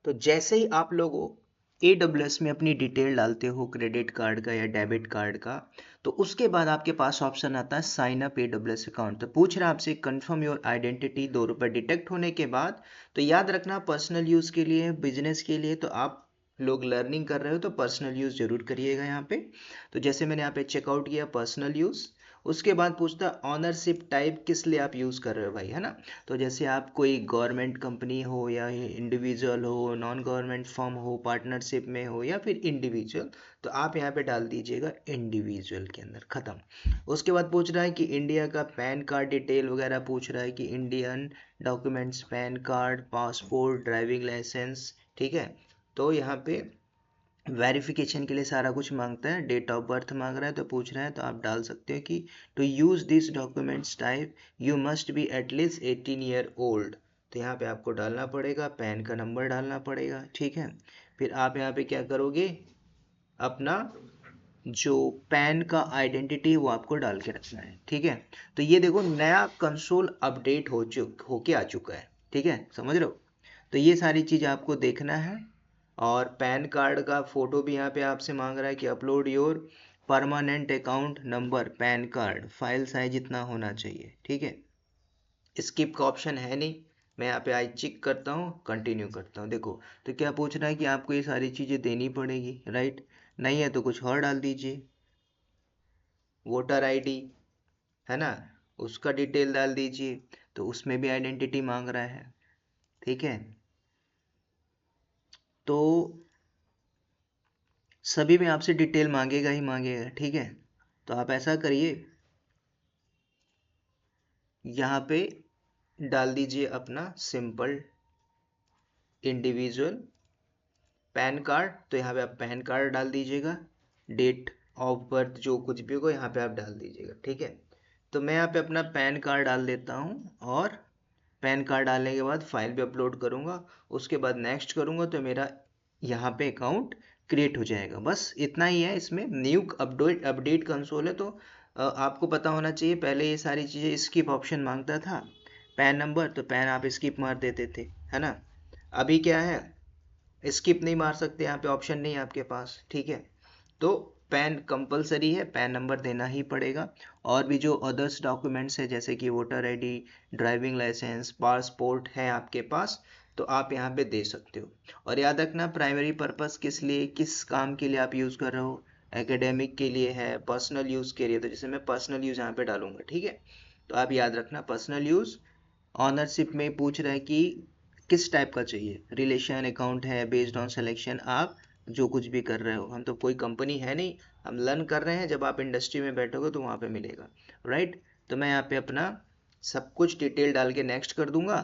तो जैसे ही आप लोगों AWS में अपनी डिटेल डालते हो क्रेडिट कार्ड का या डेबिट कार्ड का, तो उसके बाद आपके पास ऑप्शन आता है साइन अप AWS अकाउंट। तो पूछ रहा है आपसे कंफर्म योर आइडेंटिटी, ₹2 डिटेक्ट होने के बाद। तो याद रखना पर्सनल यूज़ के लिए, बिजनेस के लिए, तो आप लोग लर्निंग कर रहे हो तो पर्सनल यूज़ जरूर करिएगा यहाँ पे। तो जैसे मैंने यहाँ पे चेकआउट किया पर्सनल यूज़, उसके बाद पूछता है ऑनरशिप टाइप किस लिए आप यूज़ कर रहे हो भाई, है ना। तो जैसे आप कोई गवर्नमेंट कंपनी हो या इंडिविजुअल हो, नॉन गवर्नमेंट फर्म हो, पार्टनरशिप में हो या फिर इंडिविजुअल, तो आप यहाँ पे डाल दीजिएगा इंडिविजुअल के अंदर, ख़त्म। उसके बाद पूछ रहा है कि इंडिया का पैन कार्ड डिटेल वगैरह पूछ रहा है कि Indian documents, PAN card, passport, driving licence, ठीक है। तो यहाँ पे वेरिफिकेशन के लिए सारा कुछ मांगता है, डेट ऑफ बर्थ मांग रहा है तो पूछ रहा है, तो आप डाल सकते हो कि to use this documents type you must be at least 18 year old. तो यहाँ पे आपको डालना पड़ेगा, पैन का नंबर डालना पड़ेगा, ठीक है। फिर आप यहाँ पे क्या करोगे, अपना जो पैन का आइडेंटिटी वो आपको डाल के रखना है, ठीक है। तो ये देखो नया कंसोल अपडेट होके आ चुका है, ठीक है, समझ रहे हो। तो ये सारी चीज़ आपको देखना है। और पैन कार्ड का फोटो भी यहाँ पे आपसे मांग रहा है कि upload your permanent account number, pan card file size इतना होना चाहिए, ठीक है। स्किप का ऑप्शन है नहीं, मैं यहाँ पे आई चेक करता हूँ, कंटिन्यू करता हूँ। देखो तो क्या पूछ रहा है कि आपको ये सारी चीज़ें देनी पड़ेगी, राइट। नहीं है तो कुछ और डाल दीजिए, वोटर आईडी, है ना, उसका डिटेल डाल दीजिए। तो उसमें भी आइडेंटिटी मांग रहा है, ठीक है। तो सभी में आपसे डिटेल मांगेगा ही मांगेगा, ठीक है। तो आप ऐसा करिए, यहाँ पे डाल दीजिए अपना सिंपल इंडिविजुअल पैन कार्ड। तो यहाँ पे आप पैन कार्ड डाल दीजिएगा, डेट ऑफ बर्थ जो कुछ भी होगा यहाँ पे आप डाल दीजिएगा, ठीक है। तो मैं यहाँ पे अपना पैन कार्ड डाल देता हूँ, और पैन कार्ड डालने के बाद फाइल भी अपलोड करूँगा, उसके बाद नेक्स्ट करूँगा तो मेरा यहाँ पे अकाउंट क्रिएट हो जाएगा। बस इतना ही है इसमें। न्यू अपडेट कंसोल है तो आपको पता होना चाहिए। पहले ये सारी चीज़ें स्किप ऑप्शन मांगता था, पैन नंबर, तो पैन आप स्किप मार देते थे, है ना। अभी क्या है, स्किप नहीं मार सकते, यहाँ पे ऑप्शन नहीं है आपके पास, ठीक है। तो पैन कंपलसरी है, पैन नंबर देना ही पड़ेगा। और भी जो अदर्स डॉक्यूमेंट्स है जैसे कि voter ID, driving licence, passport है आपके पास, तो आप यहाँ पे दे सकते हो। और याद रखना प्राइमरी पर्पस किस लिए, किस काम के लिए आप यूज़ कर रहे हो, एकेडमिक के लिए है, पर्सनल यूज़ के लिए। तो जैसे मैं पर्सनल यूज़ यहाँ पे डालूंगा, ठीक है। तो आप याद रखना पर्सनल यूज़। ऑनरशिप में पूछ रहा है कि किस टाइप का चाहिए, रिलेशन, अकाउंट है, बेस्ड ऑन सिलेक्शन, आप जो कुछ भी कर रहे हो। हम तो कोई कंपनी है नहीं, हम लर्न कर रहे हैं, जब आप इंडस्ट्री में बैठोगे तो वहाँ पे मिलेगा, राइट। तो मैं यहाँ पे अपना सब कुछ डिटेल डाल के नेक्स्ट कर दूंगा,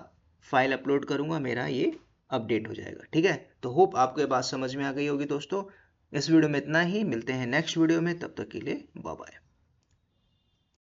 फाइल अपलोड करूंगा, मेरा ये अपडेट हो जाएगा, ठीक है। तो होप आपको ये बात समझ में आ गई होगी दोस्तों। इस वीडियो में इतना ही, मिलते हैं नेक्स्ट वीडियो में, तब तक के लिए बाय बाय।